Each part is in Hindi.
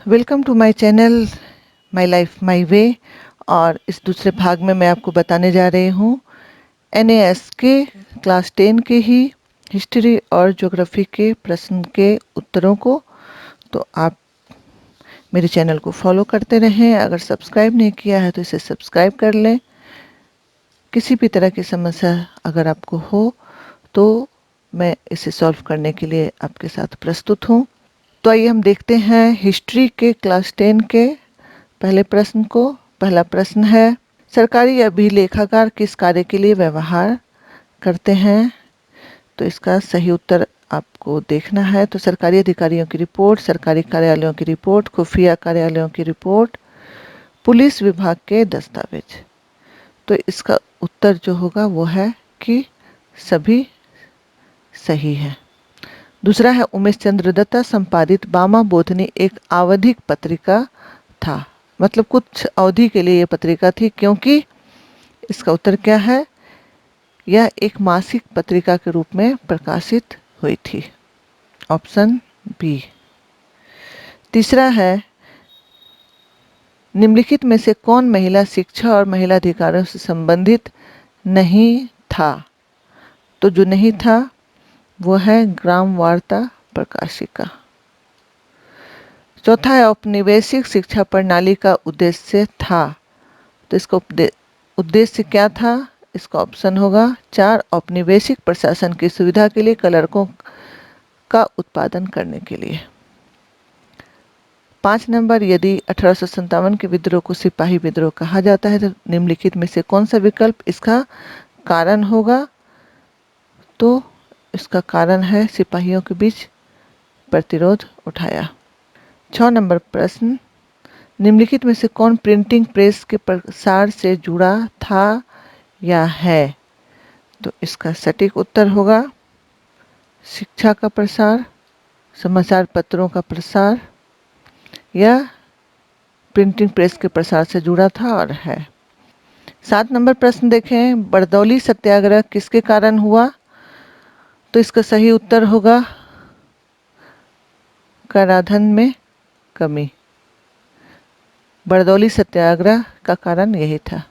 Welcome to my channel my life my way. और इस दूसरे भाग में मैं आपको बताने जा रही हूँ एनएएस के क्लास 10 के ही हिस्ट्री और ज्योग्राफी के प्रश्न के उत्तरों को। तो आप मेरे चैनल को फॉलो करते रहें। अगर सब्सक्राइब नहीं किया है तो इसे सब्सक्राइब कर लें। किसी भी तरह की समस्या अगर आपको हो तो मैं इसे सॉल्व करने के लिए आपके साथ प्रस्तुत हूँ। तो आइए हम देखते हैं हिस्ट्री के क्लास 10 के पहले प्रश्न को। पहला प्रश्न है, सरकारी अभिलेखागार किस कार्य के लिए व्यवहार करते हैं? तो इसका सही उत्तर आपको देखना है। तो सरकारी अधिकारियों की रिपोर्ट, सरकारी कार्यालयों की रिपोर्ट, खुफिया कार्यालयों की रिपोर्ट, पुलिस विभाग के दस्तावेज। तो इसका उत्तर जो होगा वो है कि सभी सही है। दूसरा है, उमेश चंद्र दत्ता संपादित बामा बोधनी एक आवधिक पत्रिका था। मतलब कुछ अवधि के लिए ये पत्रिका थी, क्योंकि इसका उत्तर क्या है, यह एक मासिक पत्रिका के रूप में प्रकाशित हुई थी। Option B. तीसरा है, निम्नलिखित में से कौन महिला शिक्षा और महिला अधिकारों से संबंधित नहीं था? तो जो नहीं था वो है ग्राम वार्ता प्रकाशिका। चौथा है, औपनिवेशिक शिक्षा प्रणाली का उद्देश्य था। तो इसका उद्देश्य क्या था? इसका ऑप्शन होगा 4, औपनिवेशिक प्रशासन की सुविधा के लिए क्लर्कों का उत्पादन करने के लिए। 5 नंबर, यदि 1857 के विद्रोह को सिपाही विद्रोह कहा जाता है तो निम्नलिखित में से कौन सा विकल्प इसका कारण होगा? तो इसका कारण है सिपाहियों के बीच प्रतिरोध उठाया। 6 नंबर प्रश्न, निम्नलिखित में से कौन प्रिंटिंग प्रेस के प्रसार से जुड़ा था या है? तो इसका सटीक उत्तर होगा शिक्षा का प्रसार, समाचार पत्रों का प्रसार या प्रिंटिंग प्रेस के प्रसार से जुड़ा था और है। 7 नंबर प्रश्न देखें, बरदौली सत्याग्रह किसके कारण हुआ? तो इसका सही उत्तर होगा कराधान में कमी। बरदौली सत्याग्रह का कारण यही था।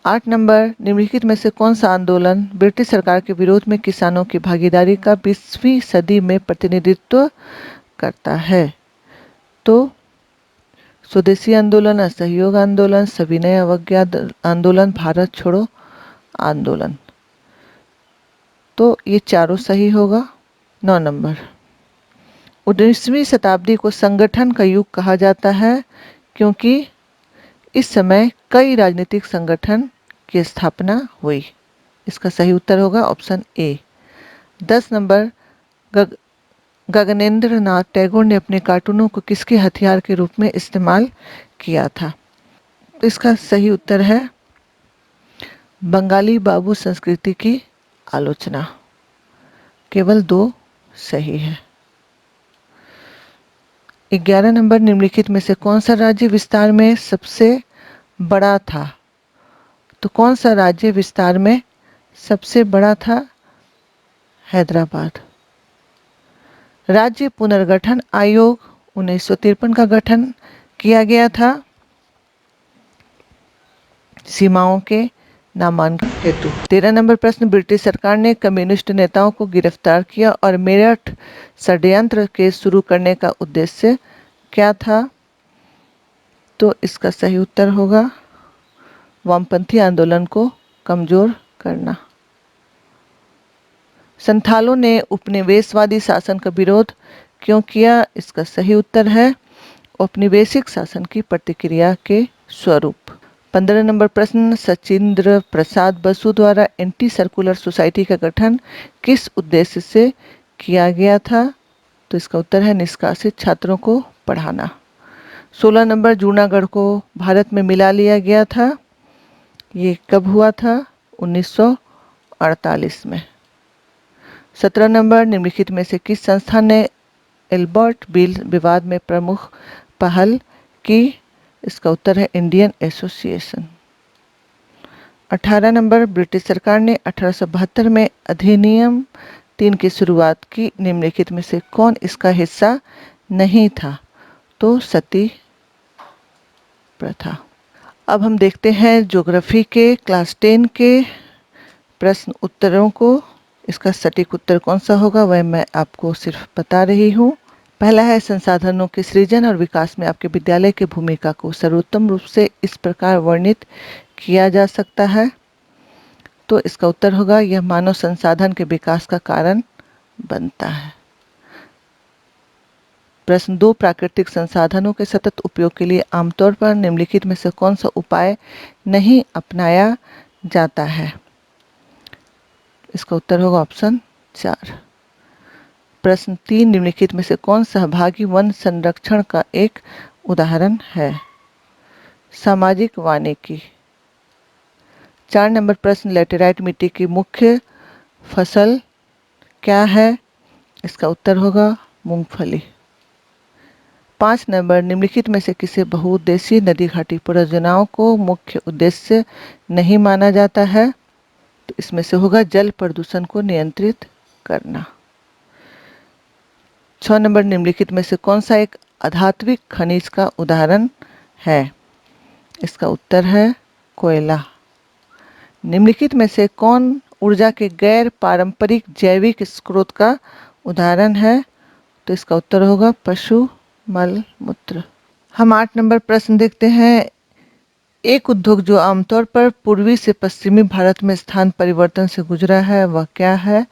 8 नंबर, निम्नलिखित में से कौन सा आंदोलन ब्रिटिश सरकार के विरोध में किसानों की भागीदारी का 20वीं सदी में प्रतिनिधित्व करता है? तो स्वदेशी आंदोलन, असहयोग आंदोलन, सविनय अवज्ञा आंदोलन, भारत छोड़ो आंदोलन। तो ये चारों सही होगा। 9 नंबर, 19वीं शताब्दी को संगठन का युग कहा जाता है क्योंकि इस समय कई राजनीतिक संगठन की स्थापना हुई। इसका सही उत्तर होगा option A. 10 number, Gaganendra Nath Tagore ने अपने कार्टूनों को किसके हथियार के रूप में इस्तेमाल किया था? तो इसका सही उत्तर है बंगाली बाबू संस्कृति की आलोचना। केवल 2 सही है। 11 नंबर, निम्नलिखित में से कौन सा राज्य विस्तार में सबसे बड़ा था? तो कौन सा राज्य विस्तार में सबसे बड़ा था? हैदराबाद। राज्य पुनर्गठन आयोग 1953 का गठन किया गया था सीमाओं के नामांकन हेतु। 13 नंबर प्रश्न, ब्रिटिश सरकार ने कम्युनिस्ट नेताओं को गिरफ्तार किया और मेरठ षड्यंत्र के शुरू करने का उद्देश्य क्या था? तो इसका सही उत्तर होगा वामपंथी आंदोलन को कमजोर करना। संथालों ने उपनिवेशवादी शासन का विरोध क्यों किया? इसका सही उत्तर है औपनिवेशिक शासन की प्रतिक्रिया के स्वरूप। 15 नंबर प्रश्न, सचिंद्र प्रसाद बसु द्वारा एंटी सर्कुलर सोसाइटी का गठन किस उद्देश्य से किया गया था? तो इसका उत्तर है निष्कासित छात्रों को पढ़ाना। 16 नंबर, जूनागढ़ को भारत में मिला लिया गया था, ये कब हुआ था? 1948 में। 17 नंबर, निम्नलिखित में से किस संस्था ने एल्बर्ट बिल विवाद में प्रमुख पहल की? इसका उत्तर है इंडियन एसोसिएशन। 18 नंबर, ब्रिटिश सरकार ने 1872 में अधिनियम 3 की शुरुआत की, निम्नलिखित में से कौन इसका हिस्सा नहीं था? तो सती प्रथा। अब हम देखते हैं ज्योग्राफी के क्लास 10 के प्रश्न उत्तरों को। इसका सटीक उत्तर कौन सा होगा वह मैं आपको सिर्फ बता रही हूँ। पहला है, संसाधनों के सृजन और विकास में आपके विद्यालय की भूमिका को सर्वोत्तम रूप से इस प्रकार वर्णित किया जा सकता है। तो इसका उत्तर होगा, यह मानव संसाधन के विकास का कारण बनता है। प्रश्न 2, प्राकृतिक संसाधनों के सतत उपयोग के लिए आमतौर पर निम्नलिखित में से कौन सा उपाय नहीं अपनाया जाता है। इसका उत्तर होगा ऑप्शन 4। प्रश्न 3, निम्नलिखित में से कौन सहभागी वन संरक्षण का एक उदाहरण है। सामाजिक वानिकी। 4 नंबर प्रश्न, लैटेराइट मिट्टी की मुख्य फसल क्या है। इसका उत्तर होगा मूंगफली। 5 नंबर, निम्नलिखित में से किसी बहुउद्देशीय नदी घाटी परियोजनाओं को मुख्य उद्देश्य नहीं माना जाता है। तो इसमें से होगा जल प्रदूषण को नियंत्रित करना। 6 नंबर, निम्नलिखित में से कौन सा एक अधात्विक खनिज का उदाहरण है। इसका उत्तर है कोयला। निम्नलिखित में से कौन ऊर्जा के गैर पारंपरिक जैविक स्रोत का उदाहरण है। तो इसका उत्तर होगा पशु मल मूत्र। हम 8 नंबर प्रश्न देखते हैं। एक उद्योग जो आमतौर पर पूर्वी से पश्चिमी भारत में स्थान परिवर्तन से गुजरा है वह क्या है।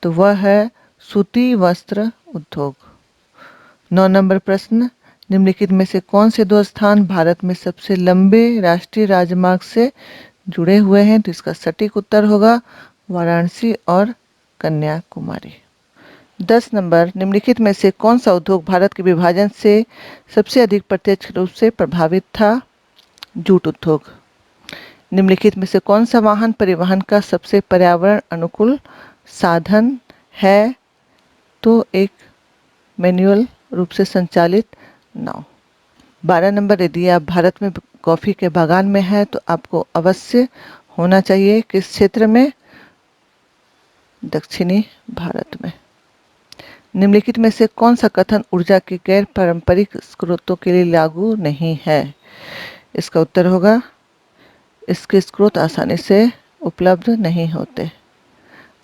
तो वह है सूती वस्त्र उद्योग। 9 नंबर प्रश्न, निम्नलिखित में से कौन से 2 स्थान भारत में सबसे लंबे राष्ट्रीय राजमार्ग से जुड़े हुए हैं। तो इसका सटीक उत्तर होगा वाराणसी और कन्याकुमारी। 10 नंबर, निम्नलिखित में से कौन सा उद्योग भारत के विभाजन से सबसे अधिक प्रत्यक्ष रूप से प्रभावित था। जूट उद्योग। निम्नलिखित में से कौन सा वाहन परिवहन का सबसे पर्यावरण अनुकूल साधन है। तो एक मैनुअल रूप से संचालित नाव। 12 नंबर, यदि आप भारत में कॉफी के बागान में हैं तो आपको अवश्य होना चाहिए किस क्षेत्र में। दक्षिणी भारत में। निम्नलिखित में से कौन सा कथन ऊर्जा के गैर पारंपरिक स्रोतों के लिए लागू नहीं है। इसका उत्तर होगा, इसके स्रोत आसानी से उपलब्ध नहीं होते।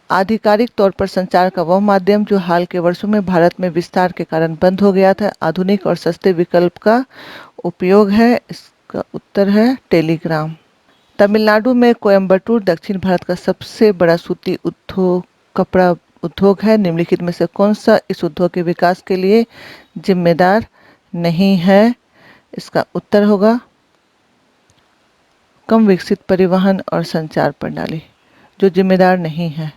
आधिकारिक तौर पर संचार का वह माध्यम जो हाल के वर्षों में भारत में विस्तार के कारण बंद हो गया था, आधुनिक और सस्ते विकल्प का उपयोग है। इसका उत्तर है टेलीग्राम। तमिलनाडु में कोयम्बटूर दक्षिण भारत का सबसे बड़ा सूती उद्योग कपड़ा उद्योग है। निम्नलिखित में से कौन सा इस उद्योग के विकास के लिए जिम्मेदार नहीं है। इसका उत्तर होगा कम विकसित परिवहन और संचार प्रणाली जो जिम्मेदार नहीं है।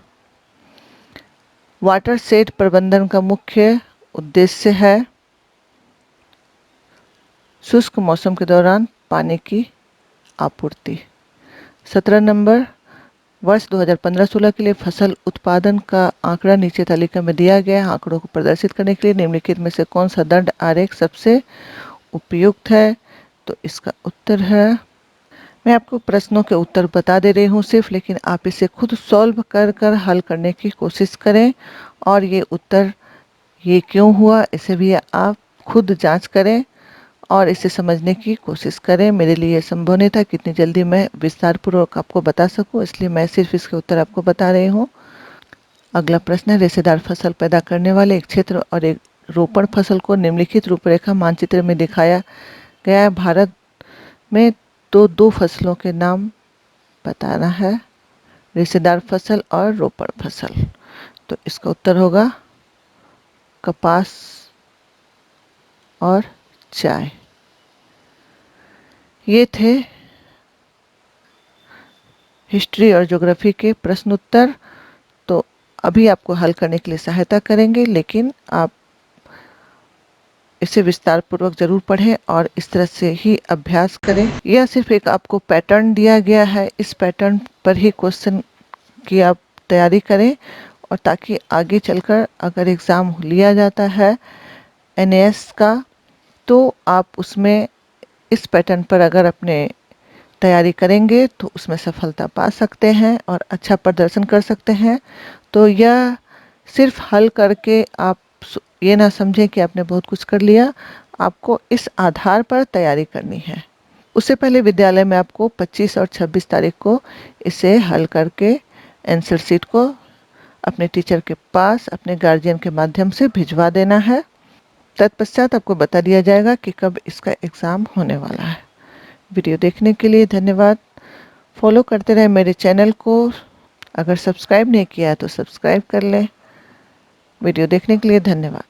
वाटरशेड प्रबंधन का मुख्य उद्देश्य है शुष्क मौसम के दौरान पानी की आपूर्ति। 17 नंबर, वर्ष 2015-16 के लिए फसल उत्पादन का आंकड़ा नीचे तालिका में दिया गया आंकड़ों को प्रदर्शित करने के लिए निम्नलिखित में से कौन सा दंड आरेख सबसे उपयुक्त है। तो इसका उत्तर है, मैं आपको प्रश्नों के उत्तर बता दे रही हूँ सिर्फ, लेकिन आप इसे खुद सॉल्व कर हल करने की कोशिश करें और ये उत्तर ये क्यों हुआ इसे भी आप खुद जांच करें और इसे समझने की कोशिश करें। मेरे लिए संभव नहीं था कितनी जल्दी मैं विस्तार पूर्वक आपको बता सकूं, इसलिए मैं सिर्फ इसके उत्तर आपको बता रही हूँ। अगला प्रश्न है, रेशेदार फसल पैदा करने वाले एक क्षेत्र और एक रोपण फसल को निम्नलिखित रूपरेखा मानचित्र में दिखाया गया है। भारत में तो 2 फसलों के नाम बताना है, रेशेदार फसल और रोपण फसल। तो इसका उत्तर होगा कपास और चाय। ये थे हिस्ट्री और ज्योग्राफी के प्रश्न उत्तर। तो अभी आपको हल करने के लिए सहायता करेंगे, लेकिन आप इसे विस्तार पूर्वक जरूर पढ़ें और इस तरह से ही अभ्यास करें। यह सिर्फ एक आपको पैटर्न दिया गया है, इस पैटर्न पर ही क्वेश्चन की आप तैयारी करें और ताकि आगे चलकर अगर एग्ज़ाम लिया जाता है NAS का तो आप उसमें इस पैटर्न पर अगर अपने तैयारी करेंगे तो उसमें सफलता पा सकते हैं और अच्छा प्रदर्शन कर सकते हैं। तो यह सिर्फ हल करके आप ये ना समझें कि आपने बहुत कुछ कर लिया, आपको इस आधार पर तैयारी करनी है। उससे पहले विद्यालय में आपको 25 और 26 तारीख को इसे हल करके आंसर शीट को अपने टीचर के पास अपने गार्जियन के माध्यम से भिजवा देना है। तत्पश्चात आपको बता दिया जाएगा कि कब इसका एग्ज़ाम होने वाला है। वीडियो देखने के लिए धन्यवाद। फॉलो करते रहें मेरे चैनल को। अगर सब्सक्राइब नहीं किया है तो सब्सक्राइब कर लें। वीडियो देखने के लिए धन्यवाद।